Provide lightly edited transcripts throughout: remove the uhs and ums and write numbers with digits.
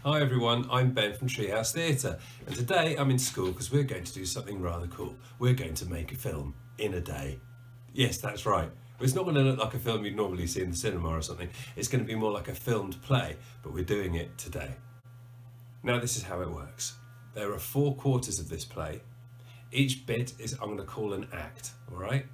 Hi everyone, I'm Ben from Treehouse Theatre, and today I'm in school because we're going to do something rather cool. We're going to make a film in a day. Yes, that's right. It's not going to look like a film you'd normally see in the cinema or something. It's going to be more like a filmed play, but we're doing it today. Now this is how it works. There are 4 quarters of this play. Each bit is I'm going to call an act, all right?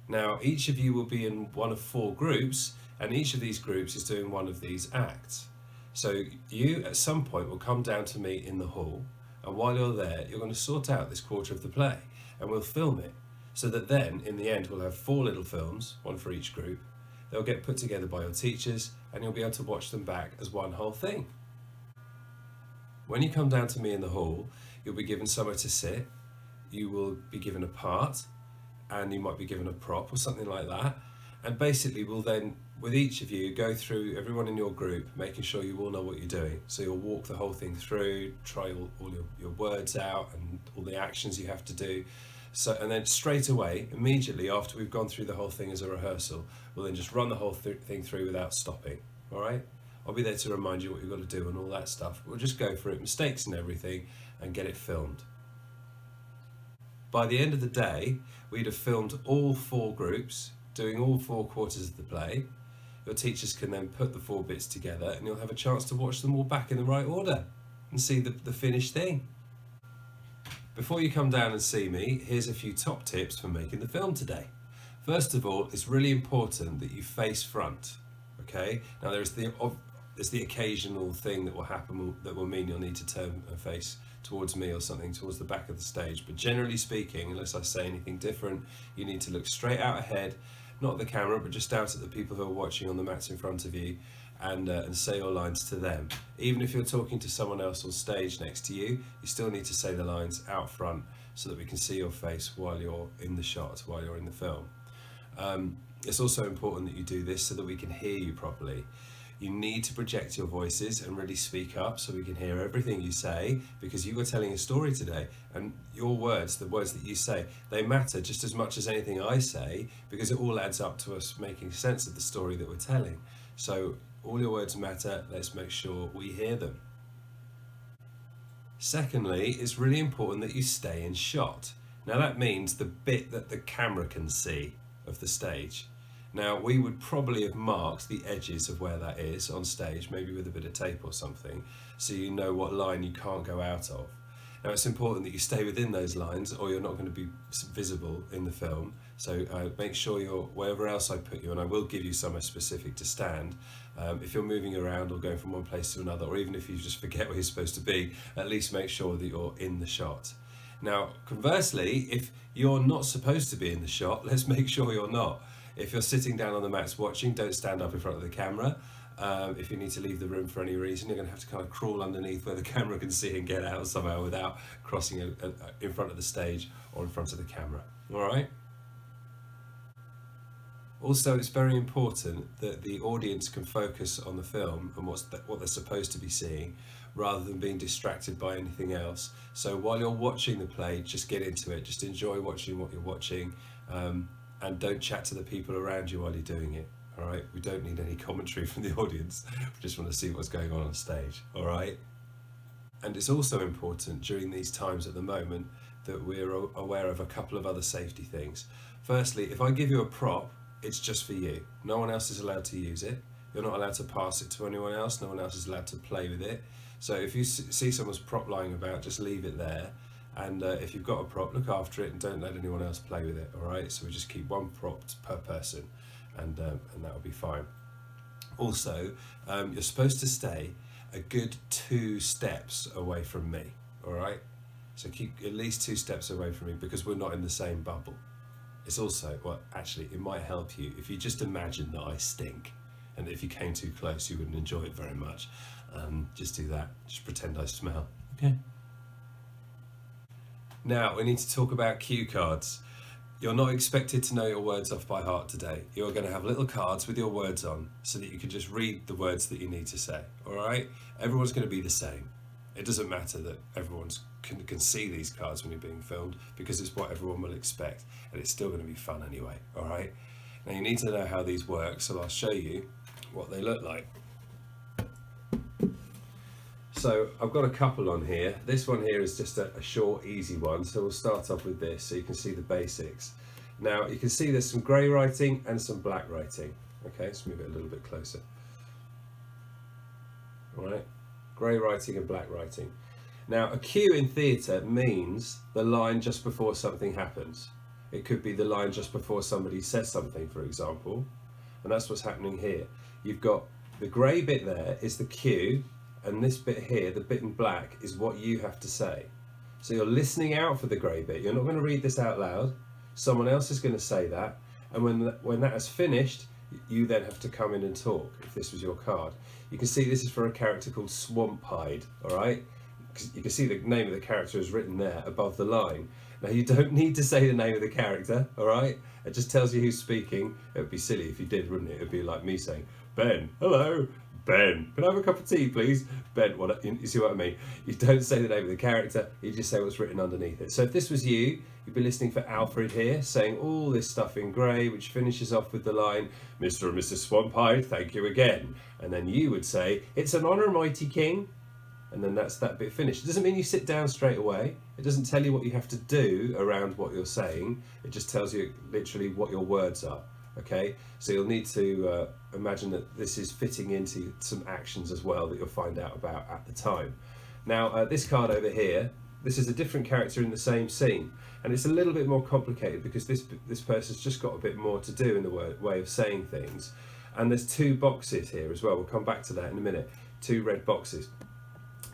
Now each of you will be in one of 4 groups, and each of these groups is doing one of these acts. So you at some point will come down to me in the hall, and while you're there you're going to sort out this quarter of the play and we'll film it, so that then in the end we'll have 4 little films, one for each group. They'll get put together by your teachers and you'll be able to watch them back as one whole thing. When you come down to me in the hall, you'll be given somewhere to sit, you will be given a part, and you might be given a prop or something like that. And basically we'll then, with each of you, go through everyone in your group, making sure you all know what you're doing. So you'll walk the whole thing through, try all your words out and all the actions you have to do. So, and then straight away, immediately after we've gone through the whole thing as a rehearsal, we'll then just run the whole thing through without stopping, all right? I'll be there to remind you what you've got to do and all that stuff. We'll just go for it, mistakes and everything, and get it filmed. By the end of the day, we'd have filmed all 4 groups, doing all 4 quarters of the play. Your teachers can then put the 4 bits together and you'll have a chance to watch them all back in the right order and see the finished thing. Before you come down and see me, here's a few top tips for making the film today. First of all, it's really important that you face front, okay? Now there's the occasional thing that will happen that will mean you'll need to turn and face towards me or something, towards the back of the stage, but generally speaking, unless I say anything different, you need to look straight out ahead, not at the camera but just out at the people who are watching on the mats in front of you, and say your lines to them. Even if you're talking to someone else on stage next to you, you still need to say the lines out front so that we can see your face while you're in the shot, while you're in the film. It's also important that you do this so that we can hear you properly. You need to project your voices and really speak up so we can hear everything you say, because you are telling a story today, and your words, the words that you say, they matter just as much as anything I say, because it all adds up to us making sense of the story that we're telling. So all your words matter, let's make sure we hear them. Secondly, it's really important that you stay in shot. Now that means the bit that the camera can see of the stage. Now we would probably have marked the edges of where that is on stage, maybe with a bit of tape or something, so you know what line you can't go out of. Now it's important that you stay within those lines or you're not going to be visible in the film, so make sure you're wherever else I put you, and I will give you somewhere specific to stand. If you're moving around or going from one place to another, or even if you just forget where you're supposed to be, at least make sure that you're in the shot. Now conversely, if you're not supposed to be in the shot, let's make sure you're not. If you're sitting down on the mats watching, don't stand up in front of the camera. If you need to leave the room for any reason, you're going to have to kind of crawl underneath where the camera can see and get out somehow without crossing in front of the stage or in front of the camera. All right? Also, it's very important that the audience can focus on the film and what they're supposed to be seeing, rather than being distracted by anything else. So while you're watching the play, just get into it. Just enjoy watching what you're watching, and don't chat to the people around you while you're doing it. All right? We don't need any commentary from the audience. We just want to see what's going on stage. All right? And it's also important during these times at the moment that we're aware of a couple of other safety things. Firstly, if I give you a prop, it's just for you. No one else is allowed to use it. You're not allowed to pass it to anyone else. No one else is allowed to play with it. So if you see someone's prop lying about, just leave it there. And if you've got a prop, look after it and don't let anyone else play with it, all right? So we just keep 1 prop per person, and that'll be fine. Also, you're supposed to stay a good 2 steps away from me, all right? So keep at least 2 steps away from me, because we're not in the same bubble. It's also, well, actually, it might help you if you just imagine that I stink, and if you came too close, you wouldn't enjoy it very much. Just do that. Just pretend I smell. Okay. Now, we need to talk about cue cards. You're not expected to know your words off by heart today. You're going to have little cards with your words on so that you can just read the words that you need to say, all right? Everyone's going to be the same. It doesn't matter that everyone can see these cards when you're being filmed, because it's what everyone will expect, and it's still going to be fun anyway, all right? Now, you need to know how these work, so I'll show you what they look like. So I've got a couple on here. This one here is just a short, easy one. So we'll start off with this so you can see the basics. Now you can see there's some grey writing and some black writing. Okay, let's move it a little bit closer. All right, grey writing and black writing. Now a cue in theatre means the line just before something happens. It could be the line just before somebody says something, for example, and that's what's happening here. You've got the grey bit there is the cue, and this bit here, the bit in black, is what you have to say. So you're listening out for the grey bit. You're not going to read this out loud. Someone else is going to say that, and when that is finished, you then have to come in and talk, if this was your card. You can see this is for a character called Swampide, all right? You can see the name of the character is written there above the line. Now you don't need to say the name of the character, all right? It just tells you who's speaking. It would be silly if you did, wouldn't it? It would be like me saying, Ben, hello, Ben, can I have a cup of tea, please? Ben, what? You see what I mean? You don't say the name of the character, you just say what's written underneath it. So if this was you, you'd be listening for Alfred here, saying all this stuff in grey, which finishes off with the line, Mr. and Mrs. Swampide, thank you again. And then you would say, it's an honour, mighty king. And then that's that bit finished. It doesn't mean you sit down straight away. It doesn't tell you what you have to do around what you're saying. It just tells you literally what your words are. Okay, so you'll need to imagine that this is fitting into some actions as well that you'll find out about at the time. Now this card over here, this is a different character in the same scene, and it's a little bit more complicated because this person's just got a bit more to do in the way of saying things. And there's two boxes here as well. We'll come back to that in a minute. Two red boxes.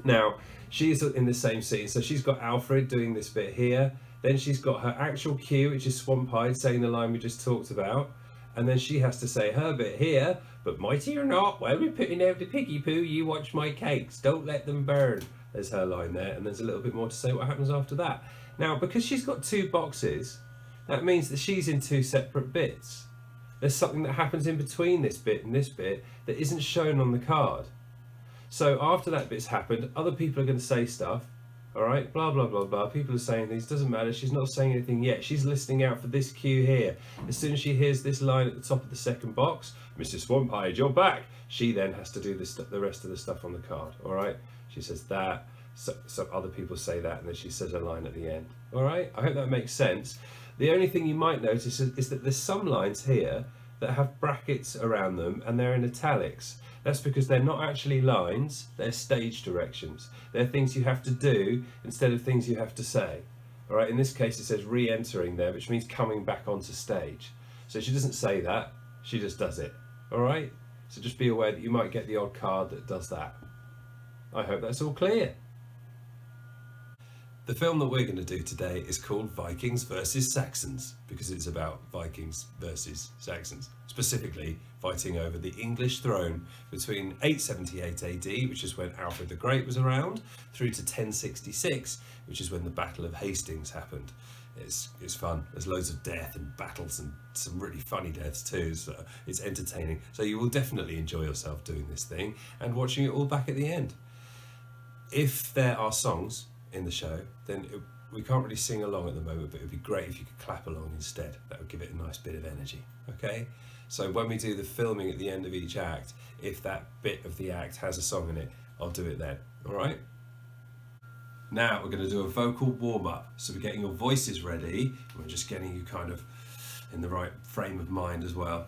Now she's in the same scene, so she's got Alfred doing this bit here. Then she's got her actual cue, which is Swampide saying the line we just talked about. And then she has to say her bit here, but mighty or not, while we're putting out the piggy poo, you watch my cakes, don't let them burn. There's her line there, and there's a little bit more to say what happens after that. Now, because she's got two boxes, that means that she's in two separate bits. There's something that happens in between this bit and this bit that isn't shown on the card. So after that bit's happened, other people are going to say stuff. All right, blah, blah, blah, blah. People are saying things, doesn't matter. She's not saying anything yet. She's listening out for this cue here. As soon as she hears this line at the top of the second box, Mrs. Swampide, you're back. She then has to do the rest of the stuff on the card. All right, she says that. So other people say that, and then she says a line at the end. All right, I hope that makes sense. The only thing you might notice is that there's some lines here that have brackets around them, and they're in italics. That's because they're not actually lines, they're stage directions. They're things you have to do instead of things you have to say. All right, in this case it says re-entering there, which means coming back onto stage. So she doesn't say that, she just does it. All right, so just be aware that you might get the odd card that does that. I hope that's all clear. The film that we're going to do today is called Vikings versus Saxons, because it's about Vikings versus Saxons, specifically fighting over the English throne between 878 AD, which is when Alfred the Great was around, through to 1066, which is when the Battle of Hastings happened. It's fun. There's loads of death and battles and some really funny deaths too, so it's entertaining. So you will definitely enjoy yourself doing this thing and watching it all back at the end. If there are songs in the show, then we can't really sing along at the moment, but it would be great if you could clap along instead. That would give it a nice bit of energy. Okay, so when we do the filming at the end of each act, if that bit of the act has a song in it, I'll do it then. All right, now we're going to do a vocal warm-up, so we're getting your voices ready, and we're just getting you kind of in the right frame of mind as well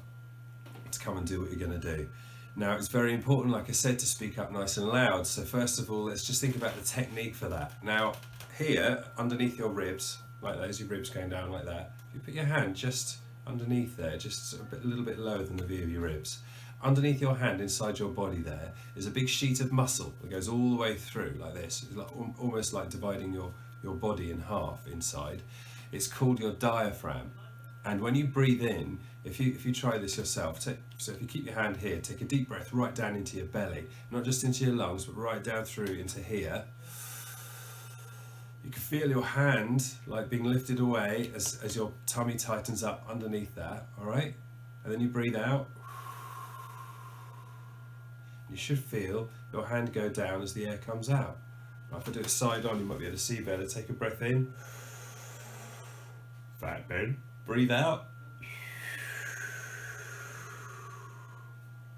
to come and do what you're going to do. Now it's very important, like I said, to speak up nice and loud. So first of all, let's just think about the technique for that. Now here, underneath your ribs, like those, your ribs going down like that, if you put your hand just underneath there, just a little bit lower than the V of your ribs, underneath your hand, inside your body there, is a big sheet of muscle that goes all the way through like this. It's like, almost like dividing your body in half inside. It's called your diaphragm. And when you breathe in, if you try this yourself, so if you keep your hand here, take a deep breath right down into your belly, not just into your lungs, but right down through into here. You can feel your hand like being lifted away as your tummy tightens up underneath that, all right? And then you breathe out. You should feel your hand go down as the air comes out. Now, if I do it side on, you might be able to see better. Take a breath in. Fat Ben. Breathe out.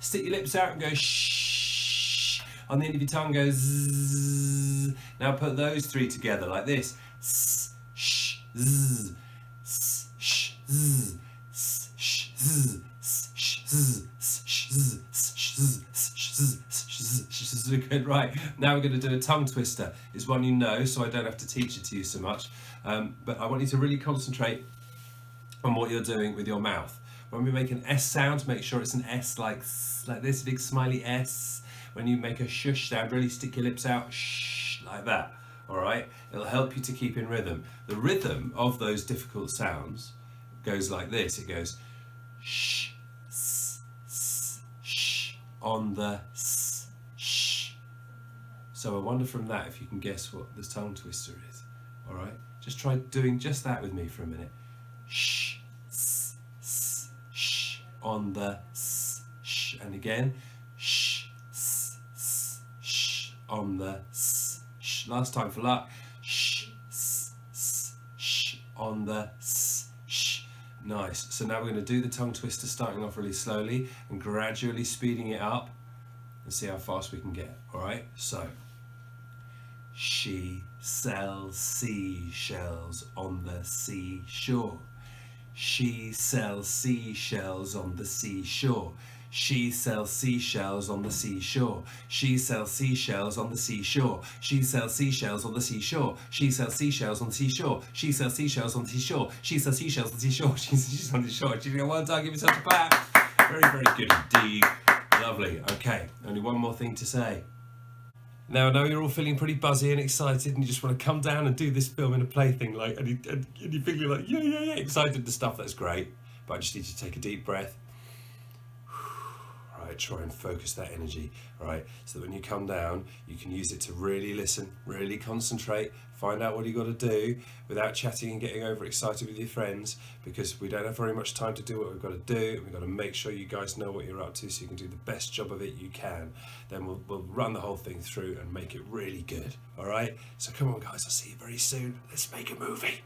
Stick your lips out and go shh. On the end of your tongue, go zzz. Now put those three together like this. S, sh, z, s, sh, z, s, sh, z, s, sh, z, s, sh, z, s, sh, z, s, sh, z, s, sh, z, sh, z. Good. Right. Now we're going to do a tongue twister. It's one you know, so I don't have to teach it to you so much. But I want you to really concentrate on what you're doing with your mouth. When we make an S sound, make sure it's an S like this, big smiley S. When you make a shush sound, really stick your lips out, shh, like that. All right? It'll help you to keep in rhythm. The rhythm of those difficult sounds goes like this. It goes shh, s, s, shh, on the s, shh. So I wonder from that if you can guess what the tongue twister is. All right? Just try doing just that with me for a minute. Shh, s, s, shh, on the s, shh. And again, shh, s, s, shh, on the s, shh. Last time for luck. Shh, s, s, shh, on the s, shh. Nice. So now we're going to do the tongue twister, starting off really slowly and gradually speeding it up and see how fast we can get. All right? So, she sells seashells on the seashore. She sells seashells on the seashore. She sells seashells on the seashore. She sells seashells on the seashore. She sells seashells on the seashore. She sells seashells on the seashore. She sells seashells on the seashore. She sells seashells on the seashore. She's on the shore. Well done, give yourself a clap. Very, very good indeed. Lovely. Okay, only one more thing to say. Now I know you're all feeling pretty buzzy and excited and you just want to come down and do this film in a plaything, like, and you're feeling like, yeah, excited and stuff, that's great. But I just need you to take a deep breath. Right, try and focus that energy, right? So that when you come down, you can use it to really listen, really concentrate, find out what you got to do without chatting and getting overexcited with your friends, because we don't have very much time to do what we've got to do. We've got to make sure you guys know what you're up to so you can do the best job of it you can. Then we'll run the whole thing through and make it really good, all right? So come on, guys, I'll see you very soon. Let's make a movie.